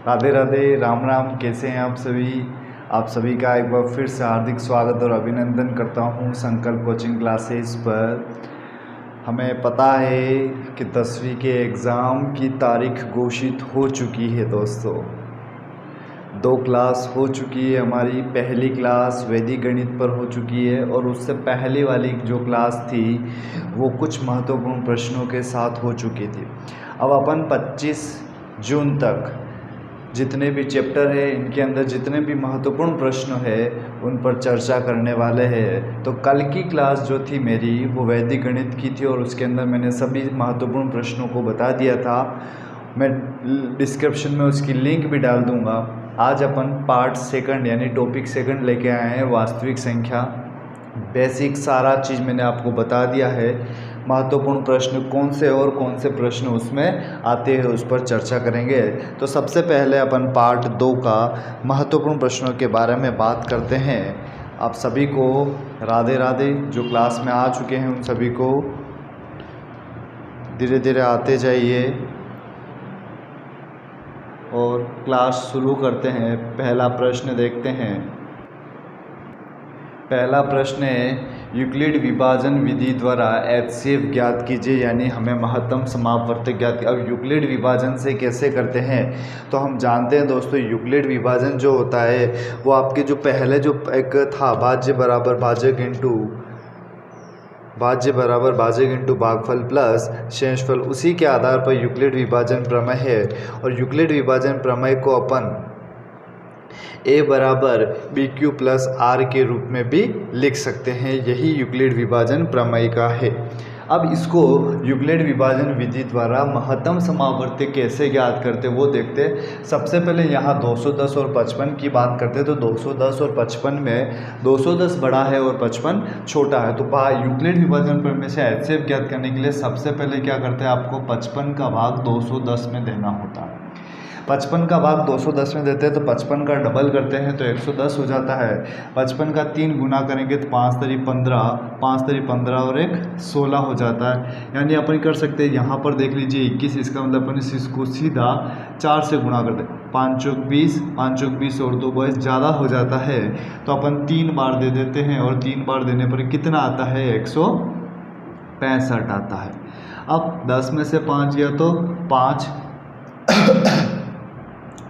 राधे राधे, राम राम। कैसे हैं आप सभी का एक बार फिर से हार्दिक स्वागत और अभिनंदन करता हूं संकल्प कोचिंग क्लासेस पर। हमें पता है कि 10वीं के एग्ज़ाम की तारीख घोषित हो चुकी है दोस्तों। 2 क्लास हो चुकी है हमारी। पहली क्लास वैदिक गणित पर हो चुकी है और उससे पहले वाली जो क्लास थी वो कुछ महत्वपूर्ण प्रश्नों के साथ हो चुकी थी। अब अपन 25 जून तक जितने भी चैप्टर है इनके अंदर जितने भी महत्वपूर्ण प्रश्न है उन पर चर्चा करने वाले हैं। तो कल की क्लास जो थी मेरी वो वैदिक गणित की थी और उसके अंदर मैंने सभी महत्वपूर्ण प्रश्नों को बता दिया था। मैं डिस्क्रिप्शन में उसकी लिंक भी डाल दूंगा। आज अपन पार्ट सेकंड यानी टॉपिक सेकंड लेके आए हैं, वास्तविक संख्या। बेसिक सारा चीज़ मैंने आपको बता दिया है। महत्वपूर्ण प्रश्न कौन से और कौन से प्रश्न उसमें आते हैं उस पर चर्चा करेंगे। तो सबसे पहले अपन पार्ट 2 का महत्वपूर्ण प्रश्नों के बारे में बात करते हैं। आप सभी को राधे राधे। जो क्लास में आ चुके हैं उन सभी को धीरे धीरे आते जाइए और क्लास शुरू करते हैं। पहला प्रश्न देखते हैं। पहला प्रश्न है, यूक्लिड विभाजन विधि द्वारा HCF ज्ञात कीजिए, यानी हमें महत्तम समापवर्तक ज्ञात। अब यूक्लिड विभाजन से कैसे करते हैं तो हम जानते हैं दोस्तों, यूक्लिड विभाजन जो होता है वो आपके जो पहले जो एक था भाज्य बराबर भाजक इंटू भागफल प्लस शेषफल, उसी के आधार पर यूक्लिड विभाजन प्रमेय है। और यूक्लिड विभाजन प्रमेय को अपन a बराबर BQ प्लस R के रूप में भी लिख सकते हैं। यही यूक्लिड विभाजन प्रमेय का है। अब इसको यूक्लिड विभाजन विधि द्वारा महत्तम समापवर्तक कैसे ज्ञात करते वो देखते हैं। सबसे पहले यहाँ 210 और 55 की बात करते हैं। तो 210 और 55 में 210 बड़ा है और 55 छोटा है। तो यूक्लिड विभाजन प्रमेय से HCF ज्ञात करने के लिए सबसे पहले क्या करते हैं, आपको 55 का भाग 210 में देना होता है। 55 का भाग 210 में देते हैं तो 55 का डबल करते हैं तो 110 हो जाता है। 55 का 3 गुना करेंगे तो 5 तरी 15, 5 तरी 15 और 1 16 हो जाता है। यानी अपन कर सकते हैं, यहाँ पर देख लीजिए 21, इसका मतलब अपन इसको सीधा 4 से गुणा कर दें। 5 चौक 20, 5 चौक 20 और 2 22 ज़्यादा हो जाता है तो अपन 3 बार दे देते हैं और 3 बार देने पर कितना आता है, 165 आता है। अब 10 में से 5 गया तो 5,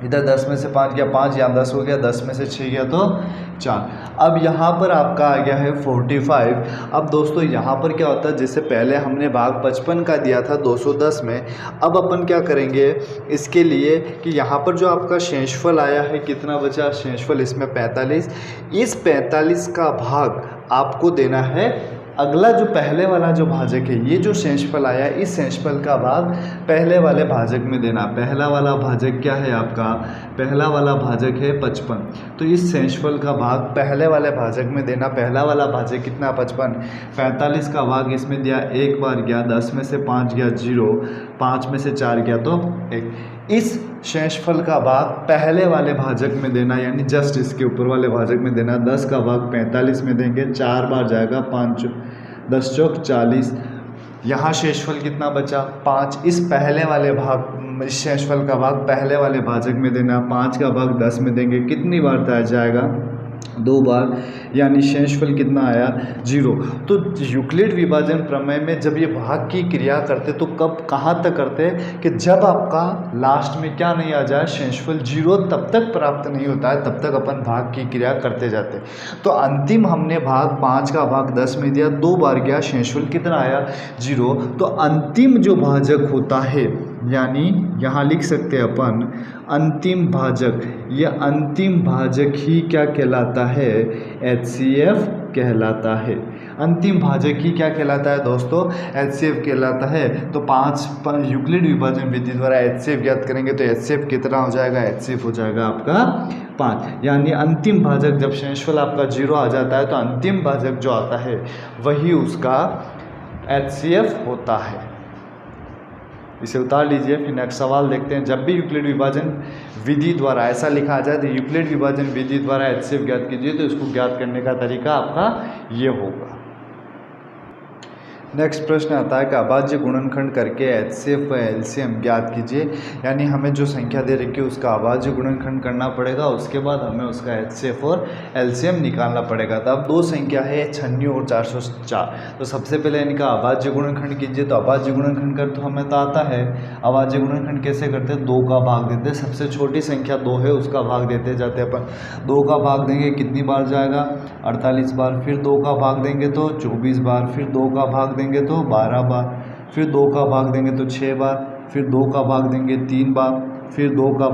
इधर 10 में से 5 गया 5, यहाँ 10 हो गया, 10 में से 6 गया तो 4। अब यहाँ पर आपका आ गया है 45। अब दोस्तों यहाँ पर क्या होता है, जैसे पहले हमने भाग 55 का दिया था 210 में, अब अपन क्या करेंगे इसके लिए कि यहाँ पर जो आपका शेषफल आया है कितना बचा, शेषफल इसमें 45। इस 45 का भाग आपको देना है अगला जो पहले वाला जो भाजक है, ये जो शेषफल आया इस शेषफल का भाग पहले वाले भाजक में देना। पहला वाला भाजक क्या है आपका, पहला वाला भाजक है 55, तो इस शेषफल का भाग पहले वाले भाजक में देना। पहला वाला भाजक कितना, 55। 45 का भाग इसमें दिया, एक बार गया, 10 में से 5 गया 0, 5 में से 4 गया तो 1। इस शेषफल का भाग पहले वाले भाजक में देना, यानी जस्ट इसके ऊपर वाले भाजक में देना। 10 का भाग 45 में देंगे, 4 बार जाएगा, 5 10 चौक 40। यहाँ शेषफल कितना बचा, 5। इस पहले वाले भाग शेषफल का भाग पहले वाले भाजक में देना। 5 का भाग 10 में देंगे, कितनी बार जाएगा, 2 बार, यानी शेषफल कितना आया, 0। तो यूक्लिड विभाजन प्रमेय में जब ये भाग की क्रिया करते तो कब कहाँ तक करते कि जब आपका लास्ट में क्या नहीं आ जाए, शेषफल 0 तब तक प्राप्त नहीं होता है, तब तक अपन भाग की क्रिया करते जाते। तो अंतिम हमने भाग 5 का भाग 10 में दिया, 2 बार गया, शेषफल कितना आया, 0। तो अंतिम जो भाजक होता है, यानी यहाँ लिख सकते हैं अपन अंतिम भाजक, यह अंतिम भाजक ही क्या कहलाता है, HCF कहलाता है। अंतिम भाजक ही क्या कहलाता है दोस्तों, HCF कहलाता है। तो 5 यूक्लिड विभाजन विधि द्वारा HCF ज्ञात करेंगे तो HCF कितना हो जाएगा, HCF हो जाएगा आपका 5। यानी अंतिम भाजक जब शेषफल आपका 0 आ जाता है तो अंतिम भाजक जो आता है वही उसका HCF होता है। इसे उतार लीजिए। फिर नेक्स्ट सवाल देखते हैं। जब भी यूक्लिड विभाजन विधि द्वारा ऐसा लिखा आ जाए तो यूक्लिड विभाजन विधि द्वारा HCF ज्ञात कीजिए, तो इसको ज्ञात करने का तरीका आपका ये होगा। नेक्स्ट प्रश्न आता है कि अभाज्य गुणनखंड करके HCF व LCM ज्ञात कीजिए। यानी हमें जो संख्या दे रखी है उसका अभाज्य गुणनखंड करना पड़ेगा, उसके बाद हमें उसका HCF और LCM निकालना पड़ेगा। तो अब दो संख्या है 96 और 404। तो सबसे पहले इनका अभाज्य गुणनखंड कीजिए। तो अभाज्य गुणनखंड कर तो हमें तो आता है। अभाज्य गुणनखंड कैसे करते हैं, 2 का भाग देते हैं। सबसे छोटी संख्या 2 है उसका भाग देते जाते हैं अपन। 2 का भाग देंगे कितनी बार जाएगा, 48 बार। फिर 2 का भाग देंगे तो 24 बार। फिर 2 का भाग देंगे तो 12 बार। फिर 2 का भाग देंगे तो 6 बार। फिर 2 का भाग देंगे 3 बार। फिर 2 का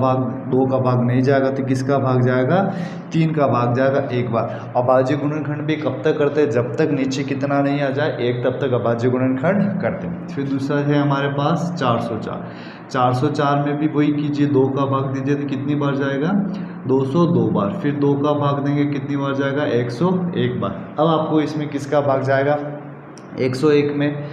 भाग नहीं जाएगा तो किसका भाग जाएगा, 3 का भाग जाएगा 1 बार। अभाज्य गुणनखंड भी कब तक करते हैं, जब तक नीचे कितना नहीं आ जाए 1, तब तक अभाज्य गुणनखंड करते हैं। फिर दूसरा है हमारे पास 404। 404 में भी वही कीजिए, 2 का भाग दीजिए तो कितनी बार जाएगा, 202 बार। फिर 2 का भाग देंगे कितनी बार जाएगा, 101 बार। अब आपको इसमें किसका भाग जाएगा, 101 में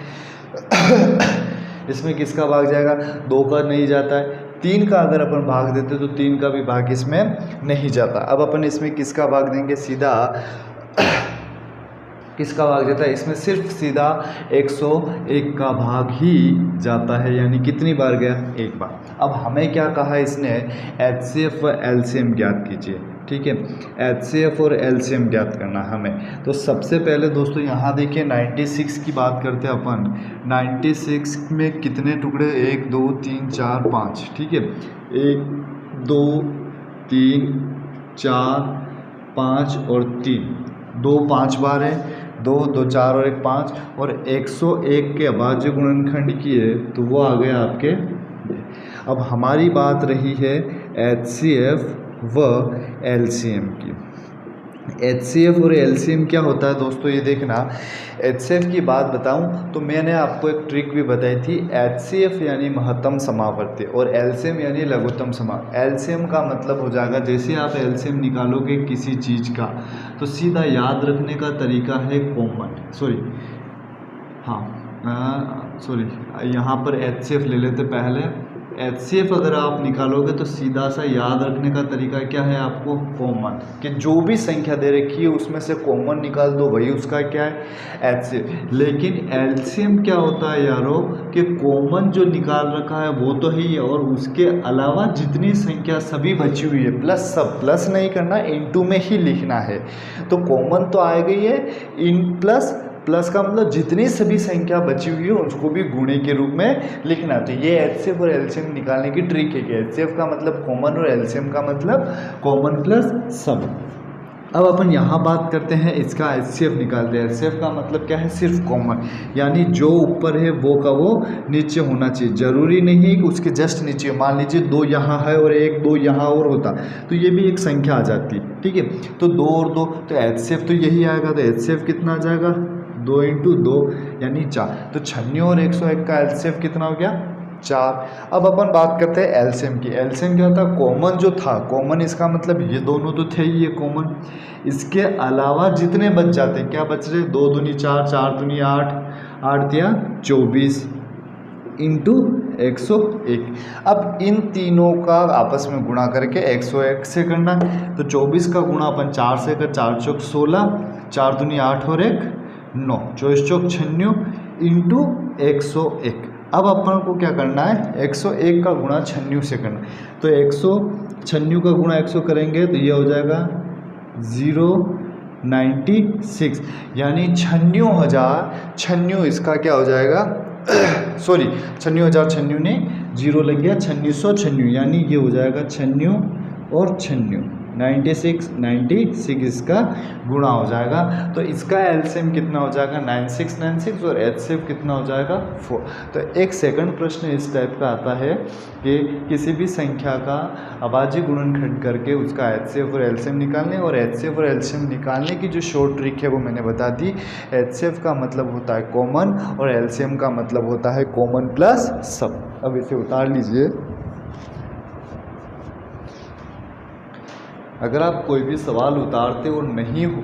इसमें किसका भाग जाएगा, 2 का नहीं जाता है। 3 का अगर अपन भाग देते तो 3 का भी भाग इसमें नहीं जाता। अब अपन इसमें किसका भाग देंगे, सीधा किसका भाग जाता है, इसमें सिर्फ सीधा 101 का भाग ही जाता है। यानी कितनी बार गया, 1 बार। अब हमें क्या कहा इसने, HCF व LCM ज्ञात कीजिए। ठीक है, HCF और LCM ज्ञात करना हमें। तो सबसे पहले दोस्तों यहाँ देखिए 96 की बात करते हैं अपन। 96 में कितने टुकड़े, 1 2 3 4 5। ठीक है, 1 2 3 4 5 और 3, 2 5 बार है, 2 2 4 और 1 5। और 101 के अभाज्य गुणनखंड किए तो वो आ गया आपके। अब हमारी बात रही है HCF व LCM की। HCF और LCM क्या होता है दोस्तों, ये देखना। HCF की बात बताऊं तो मैंने आपको एक ट्रिक भी बताई थी। HCF यानी महत्तम समावर्ती और LCM यानी लघुत्तम समावर्ती। LCM का मतलब हो जाएगा, जैसे आप LCM निकालोगे किसी चीज़ का तो सीधा याद रखने का तरीका है कॉमन, यहाँ पर HCF ले लेते पहले। HCF अगर आप निकालोगे तो सीधा सा याद रखने का तरीका क्या है आपको, कॉमन, कि जो भी संख्या दे रखी है उसमें से कॉमन निकाल दो, वही उसका क्या है, HCF। लेकिन LCM क्या होता है यारों, कि कॉमन जो निकाल रखा है वो तो ही है, और उसके अलावा जितनी संख्या सभी बची हुई है प्लस, सब प्लस नहीं करना, इनटू में ही लिखना है। तो कॉमन तो आ गई है, इन प्लस का मतलब जितनी सभी संख्या बची हुई है उसको भी गुणे के रूप में लिखना। तो ये HCF और LCM निकालने की ट्रिक है कि HCF का मतलब कॉमन और LCM का मतलब कॉमन प्लस सब। अब अपन यहाँ बात करते हैं इसका HCF निकालते हैं। HCF का मतलब क्या है, सिर्फ कॉमन, यानी जो ऊपर है वो का वो नीचे होना चाहिए। जरूरी नहीं है कि उसके जस्ट नीचे, मान लीजिए 2 यहाँ है और 1 2 यहाँ और होता तो ये भी एक संख्या आ जाती। ठीक है, तो 2 और 2 तो HCF तो यही आएगा। तो HCF कितना आ जाएगा, 2 × 2 यानी 4। तो 96 और 101 का LCF कितना हो गया, 4। अब अपन बात करते हैं LCM की। LCM क्या होता है, कॉमन जो था, कॉमन इसका मतलब ये दोनों तो थे ही ये कॉमन, इसके अलावा जितने बच जाते, क्या बच रहे, 2 दूनी 4, 4 दूनी 8, 8 तिया 24 इंटू 101। अब इन तीनों का आपस में गुणा करके 101 से करना। तो 24 का गुणा अपन 4 से कर, 4 चौक 16, 4 दूनी 8 और 1 9, 24 चौक 96 इंटू 101। अब अपन को क्या करना है, 101 का गुणा 96 से करना। तो 196 का गुणा 100 करेंगे तो ये हो जाएगा 096, यानी 96,096 इसका क्या हो जाएगा सॉरी 96,096 नहीं, 0 लग गया, 9696, यानी ये हो जाएगा 96 और 96, 96 इसका गुणा हो जाएगा। तो इसका LCM कितना हो जाएगा, 9696, और HCF कितना हो जाएगा, 4। तो एक सेकंड प्रश्न इस टाइप का आता है कि किसी भी संख्या का अभाज्य गुणनखंड करके उसका HCF और LCM निकालने, और HCF और LCM निकालने की जो शॉर्ट ट्रिक है वो मैंने बता दी। HCF का मतलब होता है कॉमन और LCM का मतलब होता है कॉमन प्लस सब। अब इसे उतार लीजिए। अगर आप कोई भी सवाल उतारते और नहीं हो,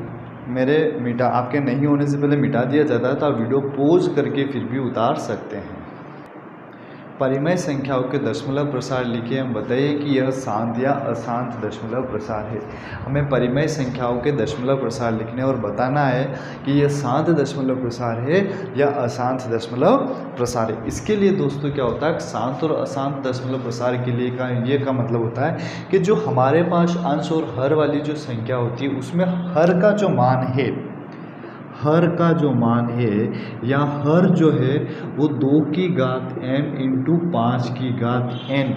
आपके नहीं होने से पहले मिटा दिया जाता है, तो आप वीडियो पॉज करके फिर भी उतार सकते हैं। परिमेय संख्याओं के दशमलव प्रसार लिखिए हम बताइए कि यह शांत या अशांत दशमलव प्रसार है। हमें परिमेय संख्याओं के दशमलव प्रसार लिखने और बताना है कि यह शांत दशमलव प्रसार है या अशांत दशमलव प्रसार है। इसके लिए दोस्तों क्या होता है, शांत और अशांत दशमलव प्रसार के लिए का मतलब होता है कि जो हमारे पास अंश और हर वाली जो संख्या होती है उसमें हर का जो मान है, हर का जो मान है या हर जो है वो 2 की घात m इंटू 5 की घात n,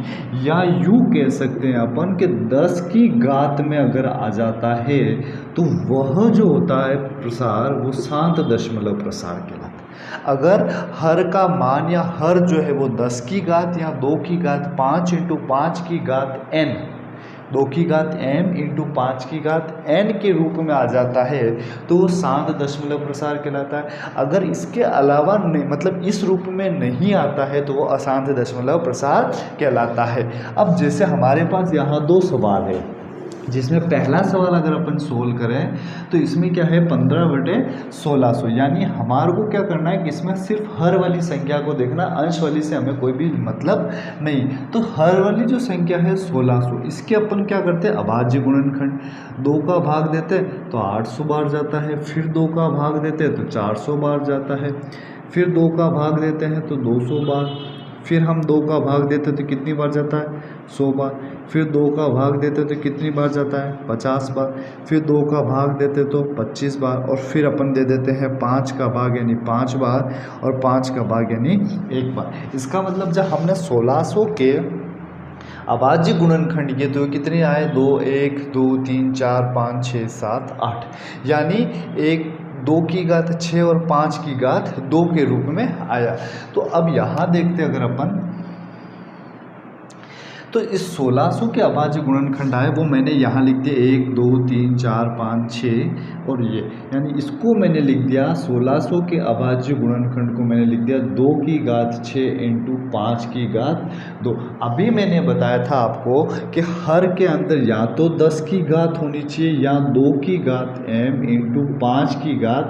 या यूँ कह सकते हैं अपन कि 10 की घात में अगर आ जाता है तो वह जो होता है प्रसार वो शांत दशमलव प्रसार कहलाता है। अगर हर का मान या हर जो है वो 10 की घात या 2 की घात 5 इंटू 5 की घात n, 2 की घात m इंटू 5 की घात n के रूप में आ जाता है तो वो शांत दशमलव प्रसार कहलाता है। अगर इसके अलावा नहीं, मतलब इस रूप में नहीं आता है तो वो अशांत दशमलव प्रसार कहलाता है। अब जैसे हमारे पास यहाँ 2 सवाल है, जिसमें पहला सवाल अगर अपन सोल्व करें तो इसमें क्या है 15/1600, यानी हमारे को क्या करना है कि इसमें सिर्फ हर वाली संख्या को देखना, अंश वाली से हमें कोई भी मतलब नहीं। तो हर वाली जो संख्या है 1600, इसके अपन क्या करते हैं अभाज्य गुणनखंड, 2 का भाग देते तो 800 बार जाता है, फिर 2 का भाग देते तो 400 बार जाता है, फिर 2 का भाग देते हैं तो 200 बार, फिर हम 2 का भाग देते तो कितनी बार जाता है 100 बार, फिर 2 का भाग देते तो कितनी बार जाता है 50 बार, फिर 2 का भाग देते तो 25 बार, और फिर अपन दे देते हैं 5 का भाग यानी 5 बार, और 5 का भाग यानी 1 बार। इसका मतलब जब हमने 1600 के अभाज्य गुणनखंड किए तो कितने आए 2, 1, 2, 3, 4, 5, 6, 7, 8, यानी 2 की घात 6 और 5 की घात 2 के रूप में आया। तो अब यहाँ देखते अगर अपन, तो इस 1600 के अभाज्य गुणनखंड आए वो मैंने यहाँ लिख दिया 1, 2, 3, 4, 5, 6 और ये, यानी इसको मैंने लिख दिया 1600 के अभाज्य गुणनखंड को मैंने लिख दिया 2 की घात 6 इंटू 5 की घात 2। अभी मैंने बताया था आपको कि हर के अंदर या तो 10 की घात होनी चाहिए या 2 की घात m इंटू 5 की घात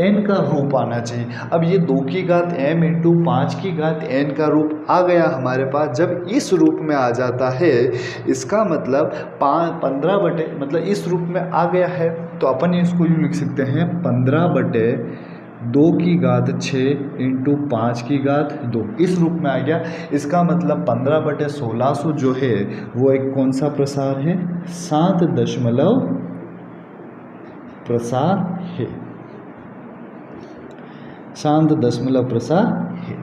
n का रूप आना चाहिए। अब ये 2 की घात m इंटू 5 की घात n का रूप आ गया हमारे पास। जब इस रूप में आ जाता है इसका मतलब 15 मतलब इस रूप में आ गया है तो अपन इसको यूँ लिख सकते हैं 15/2 की घात 6 इंटू 5 की घात 2, इस रूप में आ गया। इसका मतलब 15/1600 जो है वो एक कौन सा प्रसार है, शांत दशमलव प्रसार है, शांत दशमलव प्रसार है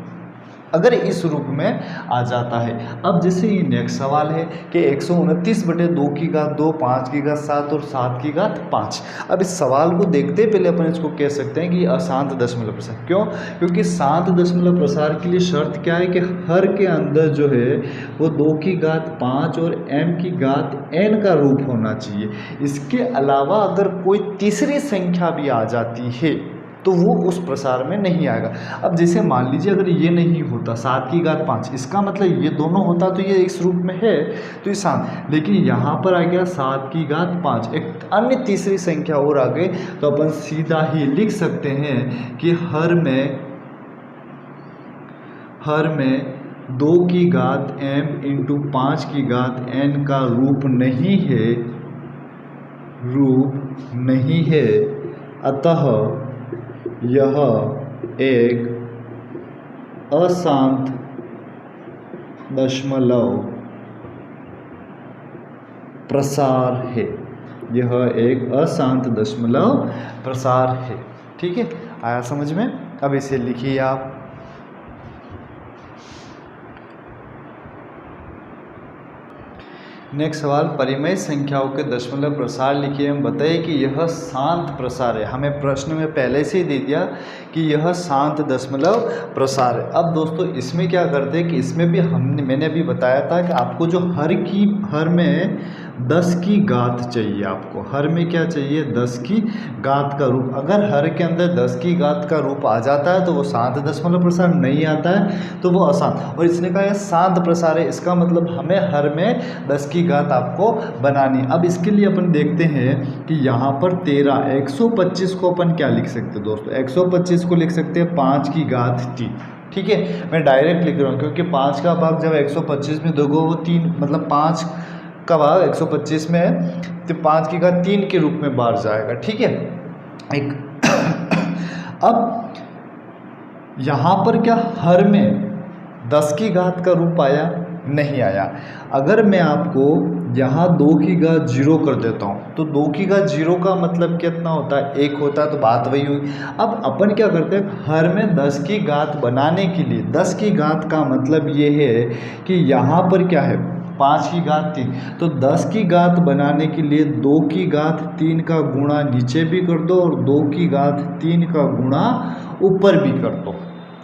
अगर इस रूप में आ जाता है। अब जैसे ये नेक्स्ट सवाल है कि 129/2 की घात 2, 5 की घात 7 और 7 की घात 5। अब इस सवाल को देखते पहले अपन इसको कह सकते हैं कि अशांत दशमलव प्रसार। क्यों? क्योंकि शांत दशमलव प्रसार के लिए शर्त क्या है कि हर के अंदर जो है वो 2 की घात 5 और m की घात n का रूप होना चाहिए। इसके अलावा अगर कोई तीसरी संख्या भी आ जाती है तो वो उस प्रसार में नहीं आएगा। अब जैसे मान लीजिए अगर ये नहीं होता 7 की घात 5, इसका मतलब ये दोनों होता तो ये इस रूप में है तो ये शांत, लेकिन यहाँ पर आ गया 7 की घात 5, एक अन्य तीसरी संख्या और आ गई तो अपन सीधा ही लिख सकते हैं कि हर में 2 की घात m इंटू 5 की घात n का रूप नहीं है, अतः यह एक अशांत दशमलव प्रसार है, यह एक अशांत दशमलव प्रसार है। ठीक है, आया समझ में? अब इसे लिखिए आप। नेक्स्ट सवाल, परिमेय संख्याओं के दशमलव प्रसार लिखिए हम बताइए कि यह शांत प्रसार है। हमें प्रश्न में पहले से ही दे दिया कि यह शांत दशमलव प्रसार है। अब दोस्तों इसमें क्या करते हैं कि इसमें भी मैंने अभी बताया था कि आपको जो हर में 10 की घात चाहिए, आपको हर में क्या चाहिए 10 की घात का रूप। अगर हर के अंदर 10 की घात का रूप आ जाता है तो वो शांत दशमलव प्रसार, नहीं आता है तो वो अशांत। और इसने कहा यह शांत प्रसार है, इसका मतलब हमें हर में 10 की घात आपको बनानी। अब इसके लिए अपन देखते हैं कि यहाँ पर 125 को अपन क्या लिख सकते हैं दोस्तों, 125 को लिख सकते हैं 5 की घात 3। ठीक है, मैं डायरेक्ट लिख रहा हूँ क्योंकि 5 का भाग जब 125 में दोगे वो 3 मतलब 5 का भाग 125 में है तो 5 की घात 3 के रूप में बाहर जाएगा। ठीक है, एक अब यहाँ पर क्या हर में 10 की घात का रूप आया? नहीं आया। अगर मैं आपको यहाँ 2 की घात 0 कर देता हूँ तो 2 की घात 0 का मतलब कितना होता है? 1 होता है, तो बात वही हुई। अब अपन क्या करते हैं, हर में 10 की घात बनाने के लिए 10 की घात का मतलब ये है कि यहाँ पर क्या है 5 की घात 3, तो 10 की घात बनाने के लिए 2 की घात 3 का गुणा नीचे भी कर दो और 2 की घात 3 का गुणा ऊपर भी कर दो।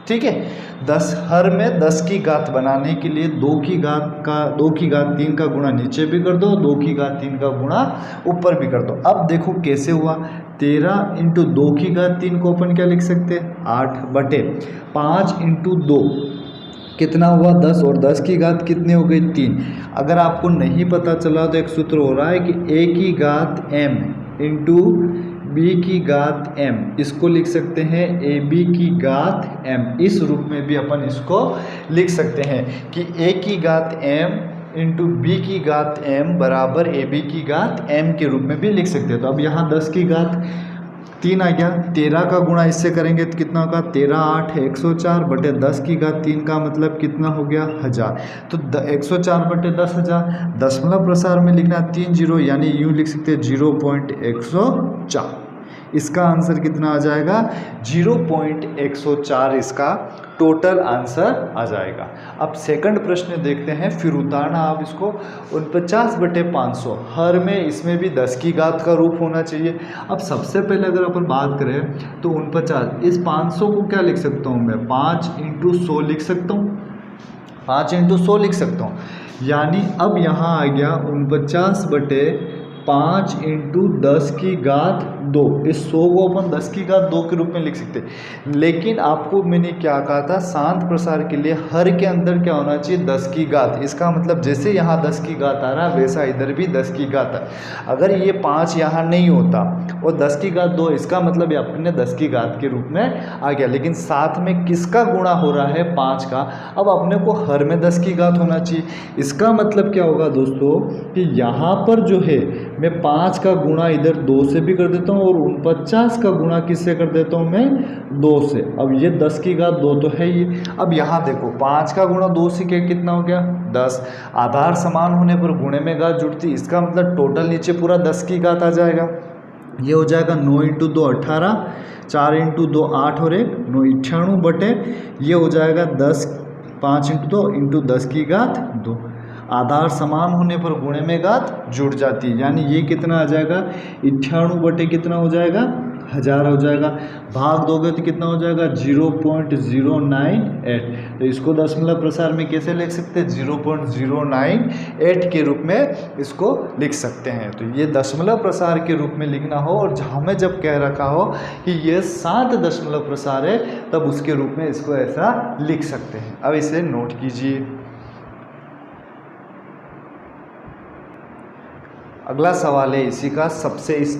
ठीक है, 10 हर में 10 की घात बनाने के लिए 2 की घात 3 का गुणा नीचे भी कर दो, 2 की घात 3 का गुणा ऊपर भी कर दो। अब देखो कैसे हुआ, 13 इंटू 2 की घात 3 को अपन क्या लिख सकते हैं 8 बटे 5 इंटू 2 कितना हुआ 10 और 10 की घात कितनी हो गई 3। अगर आपको नहीं पता चला तो एक सूत्र हो रहा है कि a की घात m इंटू b की घात m, इसको लिख सकते हैं ए बी की घात m। इस रूप में भी अपन इसको लिख सकते हैं कि a की घात m इंटू बी की घात m बराबर ए बी की घात m के रूप में भी लिख सकते हैं। तो अब यहाँ 10 की घात 3 आ गया, 13 का गुणा इससे करेंगे तो कितना होगा 13 8 104 बटे 10 की घात 3 का मतलब कितना हो गया 1000। तो 104 बटे 10,000 दशमलव प्रसार में लिखना 3 जीरो, यानी यूँ लिख सकते हैं 0.104। इसका आंसर कितना आ जाएगा 0.104, इसका टोटल आंसर आ जाएगा। अब सेकंड प्रश्न देखते हैं, फिर उतारना आप इसको 49 बटे 500, हर में इसमें भी 10 की घात का रूप होना चाहिए। अब सबसे पहले अगर अपन बात करें तो 49, इस 500 को क्या लिख सकता हूँ मैं 5 इंटू 100 लिख सकता हूँ, 5 इंटू 100 लिख सकता हूँ। यानी अब यहाँ आ गया 49 बटे 5 इंटू 10 की घात 2। इस 100 को अपन 10 की घात 2 के रूप में लिख सकते हैं। लेकिन आपको मैंने क्या कहा था, शांत प्रसार के लिए हर के अंदर क्या होना चाहिए 10 की घात। इसका मतलब जैसे यहाँ 10 की घात आ रहा है वैसा इधर भी 10 की घात है। अगर ये 5 यहाँ नहीं होता और 10 की घात 2, इसका मतलब ये अपने 10 की घात के रूप में आ गया। लेकिन साथ में किसका गुणा हो रहा है 5 का, अब अपने को हर में 10 की घात होना चाहिए। इसका मतलब क्या होगा दोस्तों कि यहाँ पर जो है मैं 5 का गुणा इधर 2 से भी कर देता हूँ और 49 का गुणा किससे कर देता हूँ मैं 2 से। अब ये 10 की घात 2 तो है ही। अब यहाँ देखो 5 का गुणा 2 से कितना हो गया 10। आधार समान होने पर गुणे में घात जुड़ती, इसका मतलब टोटल नीचे पूरा 10 की घात आ जाएगा। ये हो जाएगा 9 इंटू 2 18, 4 इंटू 2 8 और 1 9 98 बटे ये हो जाएगा 10, 5 इंटू 2 इंटू 10 की घात 2। आधार समान होने पर गुणे में घात जुड़ जाती है, यानी ये कितना आ जाएगा 98 बटे कितना हो जाएगा 1000 हो जाएगा। भाग दोगे तो कितना हो जाएगा 0.098। तो इसको दशमलव प्रसार में कैसे लिख सकते हैं 0.098 के रूप में इसको लिख सकते हैं। तो ये दशमलव प्रसार के रूप में लिखना हो और हमें जब कह रखा हो कि ये 7 दशमलव प्रसार है तब उसके रूप में इसको ऐसा लिख सकते हैं। अब इसे नोट कीजिए। अगला सवाल है इसी का इस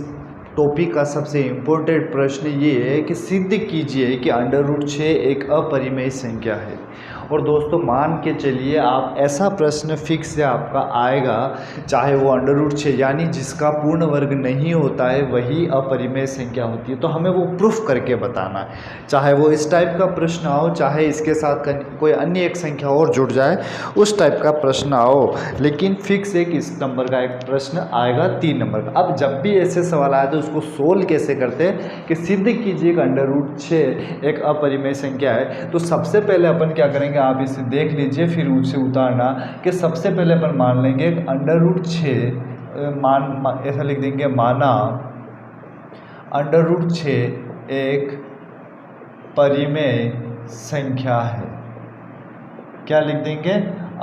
टॉपिक का सबसे इम्पोर्टेंट प्रश्न ये है कि सिद्ध कीजिए कि √6 एक अपरिमेय संख्या है। और दोस्तों मान के चलिए आप ऐसा प्रश्न फिक्स से आपका आएगा, चाहे वो √6 यानी जिसका पूर्ण वर्ग नहीं होता है वही अपरिमेय संख्या होती है, तो हमें वो प्रूफ करके बताना है। चाहे वो इस टाइप का प्रश्न आओ, चाहे इसके साथ कोई अन्य एक संख्या और जुड़ जाए उस टाइप का प्रश्न आओ, लेकिन फिक्स एक इस नंबर का एक प्रश्न आएगा 3 नंबर का। अब जब भी ऐसे सवाल आए तो उसको सोल्व कैसे करते हैं कि सिद्ध कीजिए √6 एक अपरिमेय संख्या है। तो सबसे पहले अपन क्या करेंगे, आप इसे देख लीजिए फिर उससे उतारना कि सबसे पहले अपन मान लेंगे √6 ऐसा लिख देंगे, माना √6 एक परिमेय संख्या है। क्या लिख देंगे,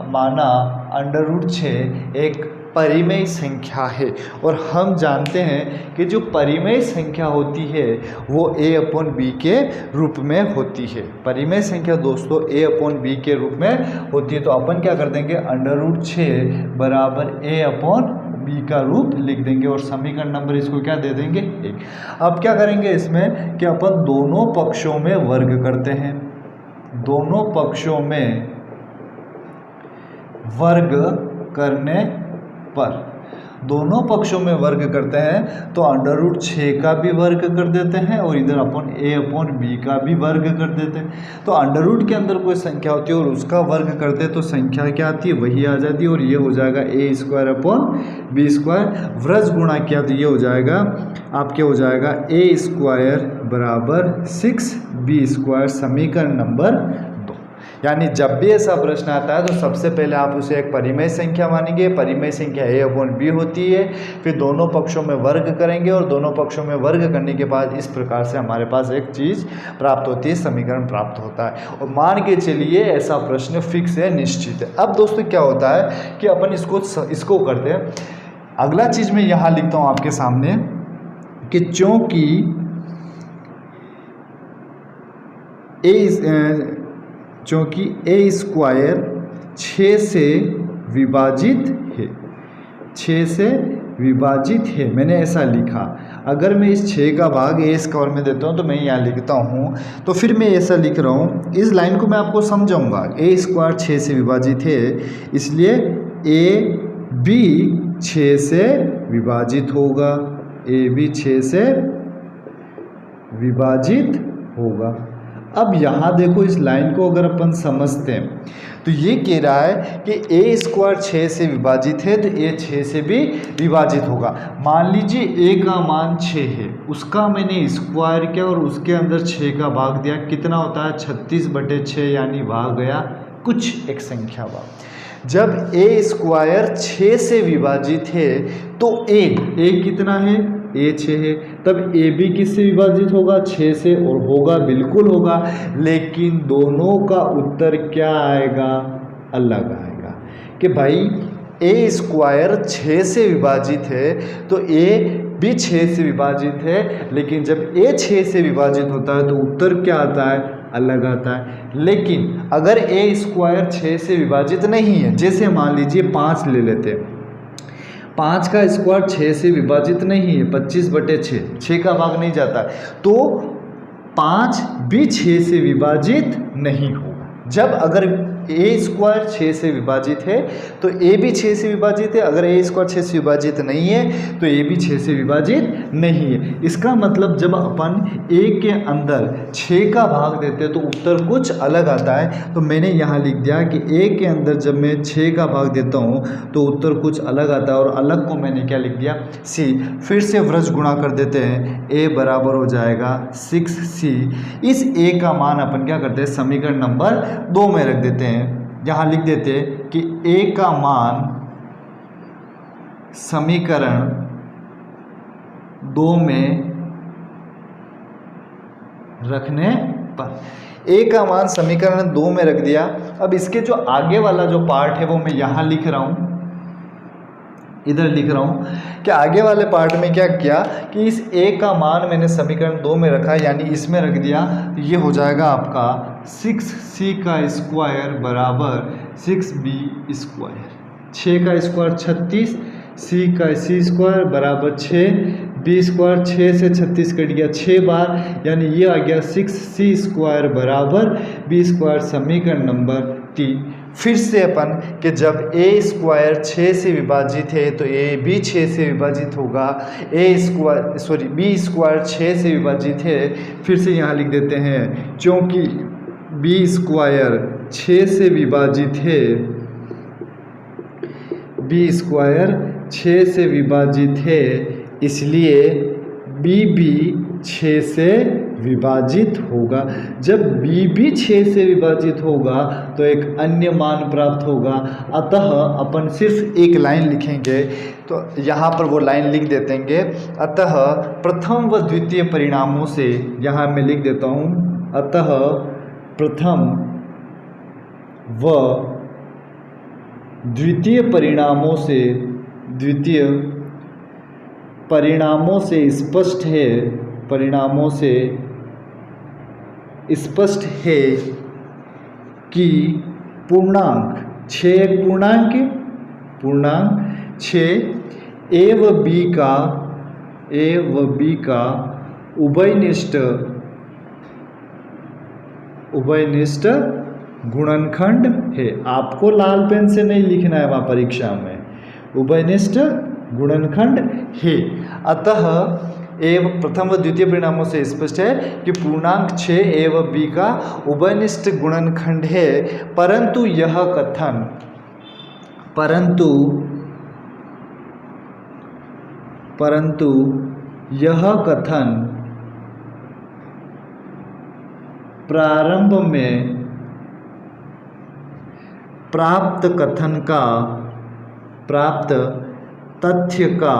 माना √6 एक परिमेय संख्या है। और हम जानते हैं कि जो परिमेय संख्या होती है वो a/b के रूप में होती है। परिमेय संख्या दोस्तों a/b के रूप में होती है। तो अपन क्या कर देंगे √6 बराबर a/b का रूप लिख देंगे और समीकरण नंबर इसको क्या दे देंगे 1। अब क्या करेंगे इसमें कि अपन दोनों पक्षों में वर्ग करते हैं। दोनों पक्षों में वर्ग करने पर, दोनों पक्षों में वर्ग करते हैं तो अंडर रूट 6 का भी वर्ग कर देते हैं और इधर अपन a अपॉन बी का भी वर्ग कर देते हैं। तो अंडर रूट के अंदर कोई संख्या होती है और उसका वर्ग करते हैं तो संख्या क्या आती है, वही आ जाती है और ये हो जाएगा a square upon b square. व्रज गुणा किया तो ये हो जाएगा आपके, हो जाएगा a स्क्वायर बराबर 6b स्क्वायर, समीकरण नंबर 2। यानी जब भी ऐसा प्रश्न आता है तो सबसे पहले आप उसे एक परिमेय संख्या मानेंगे। परिमेय संख्या a अपॉन बी होती है, फिर दोनों पक्षों में वर्ग करेंगे और दोनों पक्षों में वर्ग करने के बाद इस प्रकार से हमारे पास एक चीज़ प्राप्त होती है, समीकरण प्राप्त होता है। और मान के चलिए ऐसा प्रश्न फिक्स है, निश्चित है। अब दोस्तों क्या होता है कि अपन इसको करते हैं। अगला चीज़ मैं यहाँ लिखता हूँ आपके सामने कि चूँकि a स्क्वायर 6 से विभाजित है, 6 से विभाजित है, मैंने ऐसा लिखा। अगर मैं इस 6 का भाग a स्क्वायर में देता हूँ तो मैं यहाँ लिखता हूँ, तो फिर मैं ऐसा लिख रहा हूँ। इस लाइन को मैं आपको समझाऊंगा। a स्क्वायर 6 से विभाजित है, इसलिए a भी 6 से विभाजित होगा, a भी 6 से विभाजित होगा। अब यहाँ देखो, इस लाइन को अगर अपन समझते हैं तो ये कह रहा है कि a स्क्वायर 6 से विभाजित है तो a 6 से भी विभाजित होगा। मान लीजिए a का मान 6 है, उसका मैंने स्क्वायर किया और उसके अंदर 6 का भाग दिया, कितना होता है 36/6, यानी भाग गया कुछ एक संख्या भाग। जब a स्क्वायर 6 से विभाजित है तो a कितना है, a 6 है, तब a भी किससे विभाजित होगा, 6 से, और होगा बिल्कुल होगा। लेकिन दोनों का उत्तर क्या आएगा, अलग आएगा कि भाई a स्क्वायर 6 से विभाजित है तो a भी 6 से विभाजित है, लेकिन जब a 6 से विभाजित होता है तो उत्तर क्या आता है, अलग आता है। लेकिन अगर a स्क्वायर 6 से विभाजित नहीं है, जैसे मान लीजिए 5 ले लेते हैं, 5 का स्क्वायर 6 से विभाजित नहीं है, 25/6, 6 का भाग नहीं जाता, तो 5 भी 6 से विभाजित नहीं होगा। जब अगर a स्क्वायर 6 से विभाजित है तो a भी 6 से विभाजित है, अगर a स्क्वायर 6 से विभाजित नहीं है तो a भी 6 से विभाजित नहीं है। इसका मतलब जब अपन a के अंदर 6 का भाग देते हैं तो उत्तर कुछ अलग आता है। तो मैंने यहाँ लिख दिया कि a के अंदर जब मैं 6 का भाग देता हूँ तो उत्तर कुछ अलग आता है, और अलग को मैंने क्या लिख दिया, c। फिर से व्रज गुणा कर देते हैं, a बराबर हो जाएगा 6c। इस a का मान अपन क्या करते हैं, समीकरण नंबर 2 में रख देते हैं। यहाँ लिख देते हैं कि a का मान समीकरण 2 में रखने पर, a का मान समीकरण 2 में रख दिया। अब इसके जो आगे वाला जो पार्ट है वो मैं यहाँ लिख रहा हूँ, इधर लिख रहा हूँ कि आगे वाले पार्ट में क्या किया कि इस a का मान मैंने समीकरण 2 में रखा, यानी इसमें रख दिया। तो ये हो जाएगा आपका 6c का स्क्वायर बराबर 6b स्क्वायर, 6 का स्क्वायर 36, c का c स्क्वायर बराबर 6, b स्क्वायर 6 से 36 कट गया 6 बार, यानी ये आ गया 6c स्क्वायर बराबर b स्क्वायर, समीकरण नंबर 3। फिर से अपन कि जब a स्क्वायर 6 से विभाजित है तो a भी 6 से विभाजित होगा, b स्क्वायर 6 से विभाजित है। फिर से यहाँ लिख देते हैं, क्योंकि b स्क्वायर 6 से विभाजित है, b स्क्वायर 6 से विभाजित है, इसलिए b भी 6 से विभाजित होगा। जब b भी 6 से विभाजित होगा तो एक अन्य मान प्राप्त होगा। अतः अपन सिर्फ एक लाइन लिखेंगे, तो यहाँ पर वो लाइन लिख देतेंगे, अतः प्रथम व द्वितीय परिणामों से, यहाँ मैं लिख देता हूँ, अतः प्रथम व द्वितीय परिणामों से स्पष्ट है कि पूर्णांक 6 a व b का उभयनिष्ठ उभयनिष्ठ गुणनखंड है। आपको लाल पेन से नहीं लिखना है वहाँ परीक्षा में, उभयनिष्ठ गुणनखंड है। अतः एवं प्रथम व द्वितीय परिणामों से स्पष्ट है कि पूर्णांक 6 ए व बी का उभयनिष्ठ गुणनखंड है, परंतु यह कथन प्रारंभ में प्राप्त तथ्य का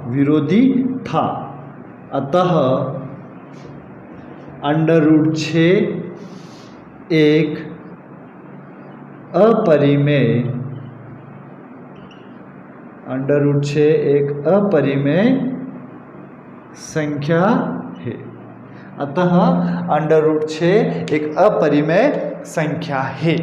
विरोधी था। अतः √6 एक अपरिमेय संख्या है। अतः √6 एक अपरिमेय संख्या है।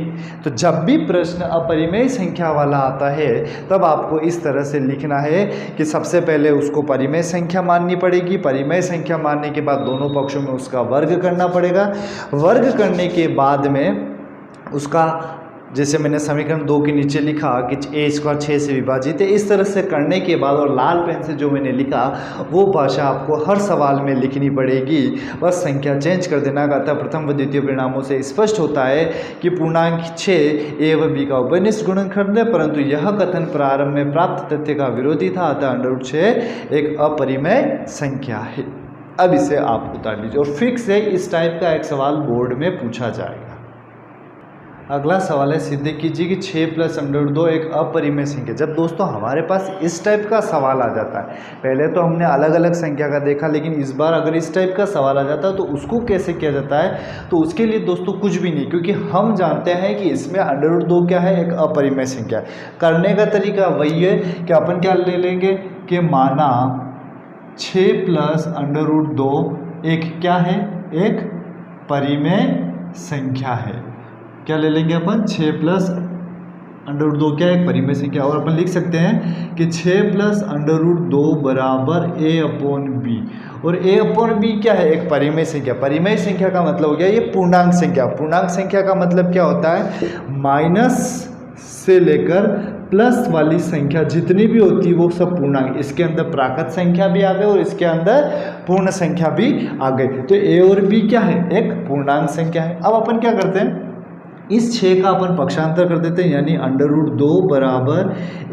तो जब भी प्रश्न अपरिमेय संख्या वाला आता है तब आपको इस तरह से लिखना है कि सबसे पहले उसको परिमेय संख्या माननी पड़ेगी। परिमेय संख्या मानने के बाद दोनों पक्षों में उसका वर्ग करना पड़ेगा। वर्ग करने के बाद में उसका, जैसे मैंने समीकरण 2 के नीचे लिखा कि a² 6 से विभाजित है, इस तरह से करने के बाद और लाल पेन से जो मैंने लिखा वो भाषा आपको हर सवाल में लिखनी पड़ेगी। बस संख्या चेंज कर देना। अतः प्रथम व द्वितीय परिणामों से स्पष्ट होता है कि पूर्णांक 6 ए व बी का उभयनिष्ठ गुणनखंड है, परंतु यह कथन प्रारंभ में प्राप्त तथ्य का विरोधी था। अतः √6 एक अपरिमेय संख्या है। अब इसे आप उतार लीजिए और फिक्स है, इस टाइप का एक सवाल बोर्ड में पूछा जाएगा। अगला सवाल है, सिद्ध कीजिए कि 6 + √2 एक अपरिमेय संख्या। जब दोस्तों हमारे पास इस टाइप का सवाल आ जाता है, पहले तो हमने अलग अलग संख्या का देखा, लेकिन इस बार अगर इस टाइप का सवाल आ जाता है तो उसको कैसे किया जाता है, तो उसके लिए दोस्तों कुछ भी नहीं, क्योंकि हम जानते हैं कि इसमें √2 क्या है, एक अपरिमेय संख्या। करने का तरीका वही है कि अपन क्या ले लेंगे कि माना 6 + √2 एक क्या है, एक परिमेय संख्या है। क्या ले लेंगे अपन, 6 + √2 क्या है, एक परिमेय संख्या। और अपन लिख सकते हैं कि 6 + √2 बराबर a/b, और a/b क्या है, एक परिमेय संख्या। परिमेय संख्या का मतलब हो गया ये पूर्णांक संख्या। पूर्णांक संख्या का मतलब क्या होता है, माइनस से लेकर प्लस वाली संख्या जितनी भी होती है वो सब पूर्णांक। इसके अंदर प्राकृत संख्या भी आ गई और इसके अंदर पूर्ण संख्या भी आ गई। तो a और b क्या है, एक पूर्णांक संख्या है। अब अपन क्या करते हैं, इस 6 का अपन पक्षांतर कर देते हैं, यानी √2 बराबर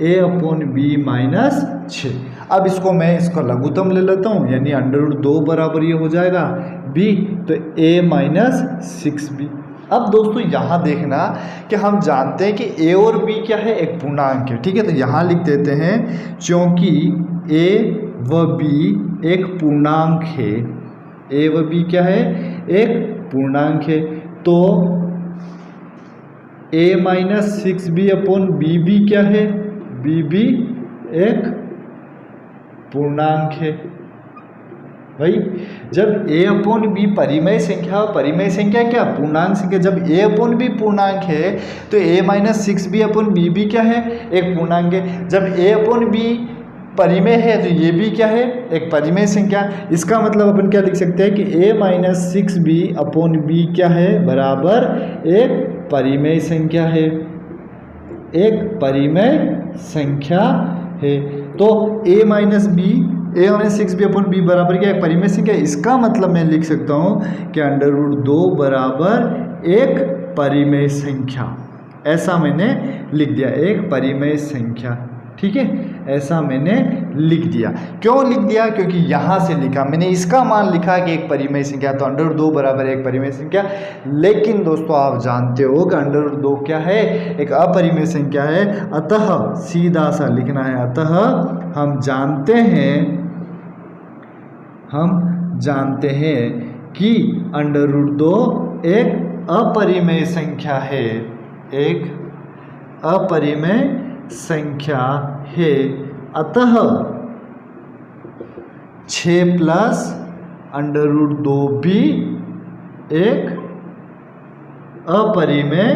a/b - 6। अब इसको मैं इसका लघुत्तम ले लेता हूँ, यानी √2 बराबर ये हो जाएगा b, तो a - 6b। अब दोस्तों यहाँ देखना कि हम जानते हैं कि a और b क्या है, एक पूर्णांक है। ठीक है, तो यहाँ लिख देते हैं, क्योंकि a व b एक पूर्णांक है, a व b क्या है, एक पूर्णांक है, तो a - 6b/bb क्या है, bb एक पूर्णांक है। भाई जब a/b परिमेय संख्या, परिमेय संख्या क्या, पूर्णांक संख्या, जब a/b पूर्णांक है तो a - 6b/bb क्या है, एक पूर्णांक है। जब a/b परिमेय है तो ये भी क्या है, एक परिमेय संख्या। इसका मतलब अपन क्या लिख सकते हैं कि a - 6b/b क्या है, बराबर एक परिमेय संख्या है, एक परिमेय संख्या है। तो a - 6b/b बराबर क्या है, परिमेय संख्या। इसका मतलब मैं लिख सकता हूँ कि √2 बराबर एक परिमेय संख्या। ऐसा मैंने लिख दिया, एक परिमेय संख्या। ठीक है, ऐसा मैंने लिख दिया। क्यों लिख दिया, क्योंकि यहाँ से लिखा मैंने, इसका मान लिखा कि एक परिमेय संख्या, तो √2 बराबर एक परिमेय संख्या। लेकिन दोस्तों आप जानते हो कि √2 क्या है, एक अपरिमेय संख्या है। अतः सीधा सा लिखना है, अतः हम जानते हैं कि √2 एक अपरिमेय संख्या है, एक अपरिमेय संख्या है। अतः 6 + √2 भी एक अपरिमेय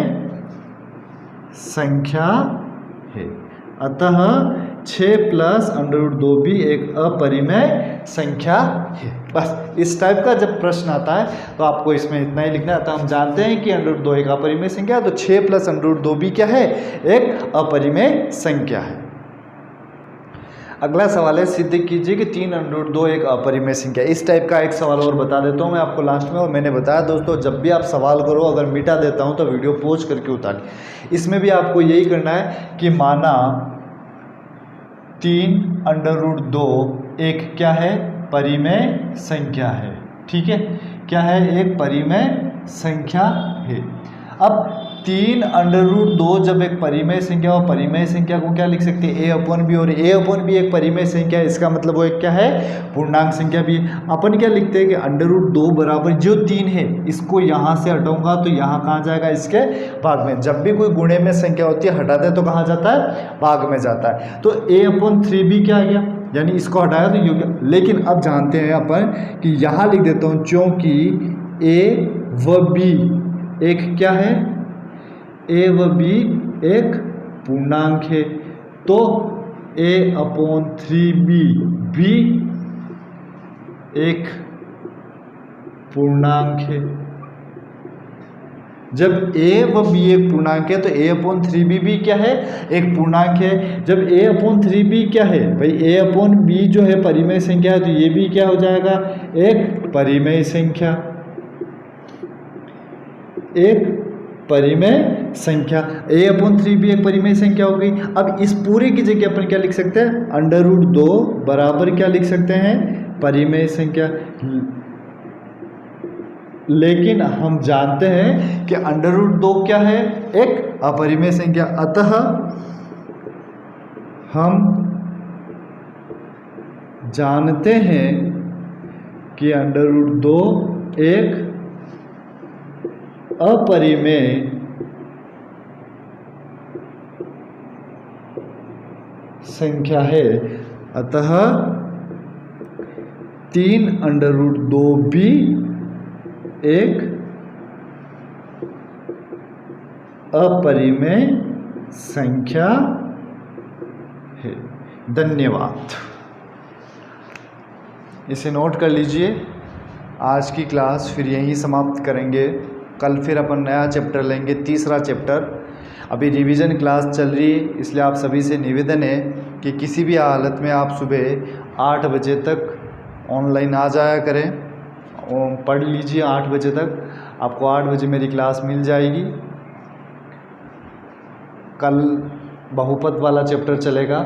संख्या है, अतः 6 प्लस √2 भी एक अपरिमेय संख्या है। बस इस टाइप का जब प्रश्न आता है तो आपको इसमें इतना ही लिखना है। तो हम जानते हैं कि √2 एक अपरिमेय संख्या है, तो 6 प्लस √2 भी क्या है, एक अपरिमेय संख्या है। अगला सवाल है, सिद्ध कीजिए कि 3 √2 एक अपरिमेय संख्या। इस टाइप का एक सवाल और बता देता हूँ मैं आपको लास्ट में। और मैंने बताया दोस्तों, जब भी आप सवाल करो अगर मिटा देता हूँ तो वीडियो पॉज करके उतारिए। इसमें भी आपको यही करना है कि माना 3 √2 एक क्या है, परिमेय संख्या है। ठीक है, क्या है, एक परिमेय संख्या है। अब 3 √2 जब एक परिमेय संख्या हो, परिमेय संख्या को क्या लिख सकते हैं, a/b, और a/b एक परिमेय संख्या है, इसका मतलब वो एक क्या है, पूर्णांक संख्या भी है। अपन क्या लिखते हैं कि √2 बराबर जो 3 है, इसको यहाँ से हटाऊंगा तो यहाँ कहाँ जाएगा, इसके भाग में। जब भी कोई गुणे में संख्या होती है हटाते हैं तो कहाँ जाता है, भाग में जाता है। तो a/3 भी क्या आ गया, यानी इसको हटाया तो ये हो गया। लेकिन अब जानते हैं अपन कि यहाँ लिख देता हूँ, क्योंकि a व b एक क्या है, a व b एक पूर्णांक है, तो a/3b भी एक पूर्णांक है। जब a व b एक पूर्णांक है तो a/3b भी क्या है, एक पूर्णांक है। जब a/3b क्या है भाई, a/b जो है परिमेय संख्या है, तो ये भी क्या हो जाएगा, एक परिमेय संख्या, एक परिमेय संख्या। a/3b एक परिमेय संख्या हो गई। अब इस पूरे की जगह अपन क्या लिख सकते हैं, √2 बराबर क्या लिख सकते हैं, परिमेय संख्या। लेकिन हम जानते हैं कि √2 क्या है, एक अपरिमेय संख्या। अतः हम जानते हैं कि √2 एक अपरिमेय संख्या है। अतः 3 √2 भी एक अपरिमेय संख्या है। धन्यवाद। इसे नोट कर लीजिए। आज की क्लास फिर यहीं समाप्त करेंगे। कल फिर अपन नया चैप्टर लेंगे, तीसरा चैप्टर। अभी रिवीजन क्लास चल रही है, इसलिए आप सभी से निवेदन है कि किसी भी हालत में आप सुबह 8 बजे तक ऑनलाइन आ जाया करें और पढ़ लीजिए। 8 बजे तक आपको 8 बजे मेरी क्लास मिल जाएगी। कल बहुपद वाला चैप्टर चलेगा।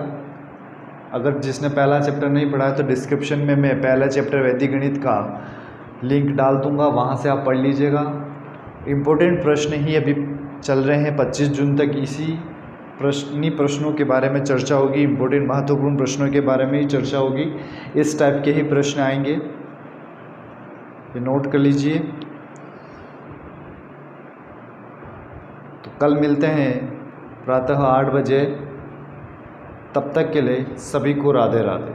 अगर जिसने पहला चैप्टर नहीं पढ़ा है तो डिस्क्रिप्शन में मैं पहला चैप्टर वैदिक गणित का लिंक डाल दूंगा, वहाँ से आप पढ़ लीजिएगा। इम्पोर्टेंट प्रश्न ही अभी चल रहे हैं, 25 जून तक इन्हीं प्रश्नों के बारे में चर्चा होगी। इम्पोर्टेंट महत्वपूर्ण प्रश्नों के बारे में ही चर्चा होगी। इस टाइप के ही प्रश्न आएंगे, ये नोट कर लीजिए। तो कल मिलते हैं प्रातः 8 बजे। तब तक के लिए सभी को राधे राधे।